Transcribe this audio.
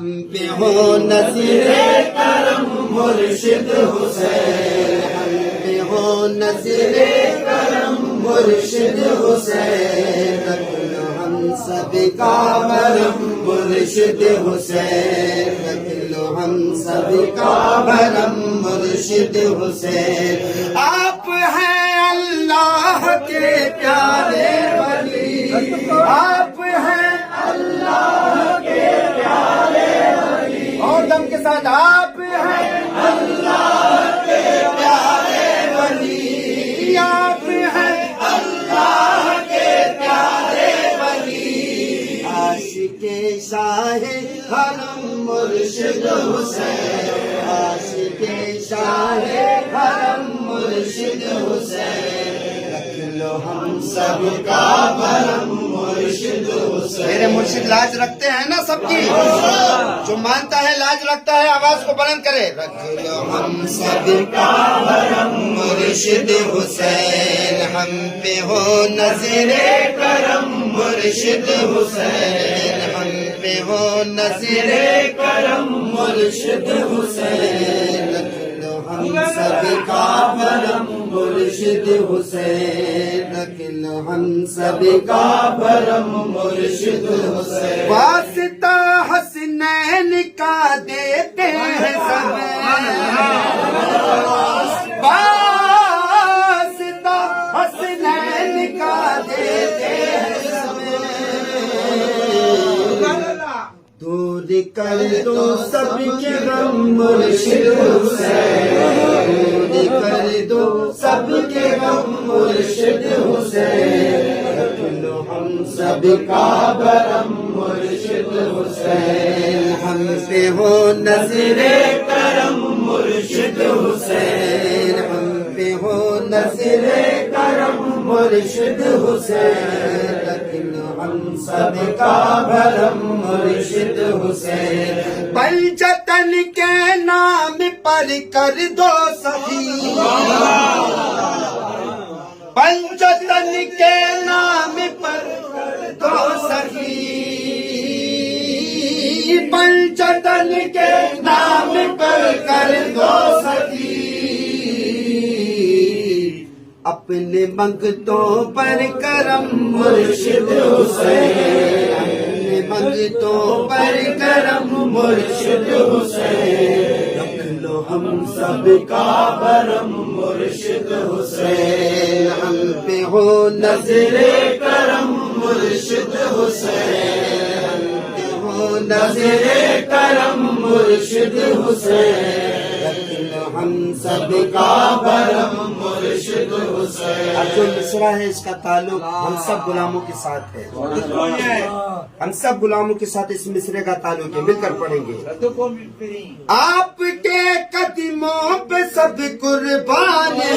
ہم پہ ہو نظر کرم مرشد حسین، ہم پہ ہو نظر کرم مرشد حسین، رکھ لو ہم سب کا بھرم مرشد حسین، رکھ لو ہم سب کا بھرم مرشد حسین۔ آپ ہیں اللہ کے پیارے ولی، آپ ہیں اللہ کے پیارے ولی، اور دم کے ساتھ آپ ہیں اللہ کے پیارے ولی، آپ ہیں اللہ کے پیارے ولی، عاشق شاہ حرم مرشد حسین، عاشق شاہ حرم مرشد حسین، رکھ لو ہم سب کا بھرم مرشد حسین۔ میرے مرشد لاج رکھتے ہیں نا سب کی، جو مانتا ہے لاج رکھتا ہے، آواز کو بلند کرے، رکھ لو ہم سب کا بھرم مرشد حسین، ہم پہ ہو نظر کرم مرشد حسین، ہم پہ ہو نظر کرم مرشد حسین، رکھ لو ہم سب کا بھرم مرشد حسین، رکھ لو ہم سب کا بھرم مرشد حسین۔ واسطہ حسنین کا دیتے ہیں سب، واسطہ حسنین کا دیتے ہیں سب، دور کر دو سب کے غم مرشد حسین، دور کر دو سب کے غم مرشد حسین، رکھ لو ہم سب کا بھرم مرشد حسین، ہم پہ ہو نظر کرم مرشد حسین، ہم پہ ہو نظر کرم مرشد حسین، رکھ لو ہم سب کا بھرم مرشد حسین۔ پنجتن کے نام پر کر دو سخی، پنجتن کے نام پر کر دو سخی، پنجتن کے نام پر کر دو سخی، اپنے منگتوں پر کرم مرشد حسین، اپنے منگتوں پر کرم مرشد حسین، رکھ لو ہم سب کا بھرم مرشد حسین، ہم پہ ہو نظر کرم مرشد حسین، ہم پہ ہو نظر کرم مرشد حسین، رکھ لو ہم سب کا بھرم مرشد حسین۔ اب جو مصرع ہے اس کا تعلق ہم سب غلاموں کے ساتھ ہے، ہم سب غلاموں کے ساتھ اس مصرع کا تعلق ہے، مل کر پڑھیں گے۔ آپ کے قدموں پہ سب قربان ہے،